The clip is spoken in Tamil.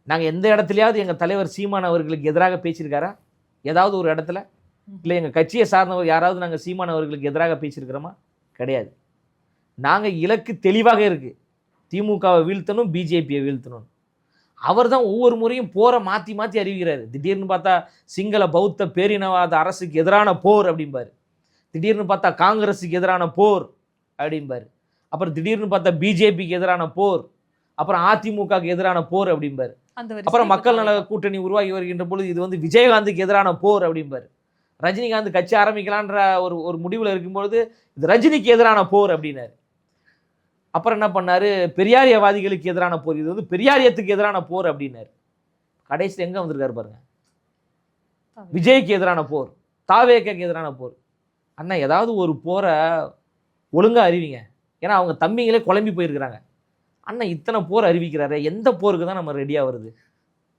நாங்கள் எந்த இடத்துலையாவது எங்கள் தலைவர் சீமான் அவர்களுக்கு எதிராக பேசியிருக்காரா? ஏதாவது ஒரு இடத்துல? இல்லை எங்கள் கட்சியை சார்ந்தவர் யாராவது நாங்கள் சீமான் அவர்களுக்கு எதிராக பேசியிருக்கிறோமா? கிடையாது. நாங்கள் இலக்கு தெளிவாக இருக்குது, திமுகவை வீழ்த்தணும், பிஜேபியை வீழ்த்தணும். அவர் தான் ஒவ்வொரு முறையும் போரை மாற்றி மாற்றி அறிவிக்கிறாரு. திடீர்னு பார்த்தா சிங்கள பௌத்த பேரினவாத அரசுக்கு எதிரான போர் அப்படிம்பாரு, திடீர்னு பார்த்தா காங்கிரஸுக்கு எதிரான போர் அப்படிம்பாரு, அப்புறம் திடீர்னு பார்த்தா பிஜேபிக்கு எதிரான போர், அப்புறம் அதிமுகவுக்கு எதிரான போர் அப்படிம்பாரு, அப்புறம் மக்கள் நல கூட்டணி உருவாகி வருகின்ற பொழுது இது வந்து விஜயகாந்துக்கு எதிரான போர் அப்படிம்பாரு, ரஜினிகாந்த் கட்சி ஆரம்பிக்கலான்ற ஒரு முடிவில் இருக்கும்பொழுது இது ரஜினிக்கு எதிரான போர் அப்படின்னாரு. அப்புறம் என்ன பண்ணாரு, பெரியாரியவாதிகளுக்கு எதிரான போர், இது வந்து பெரியாரியத்துக்கு எதிரான போர் அப்படின்னாரு. கடைசியில் எங்க வந்திருக்காரு பாருங்க, விஜய்க்கு எதிரான போர், தாவேக்கு எதிரான போர். அண்ணா ஏதாவது ஒரு போரை ஒழுங்கா அறிவிங்க, ஏன்னா அவங்க தம்பிங்களே குழம்பி போயிருக்கிறாங்க. அண்ணா இத்தனை போர் அறிவிக்கிறாரு, எந்த போருக்கு தான் நம்ம ரெடியாக வருது?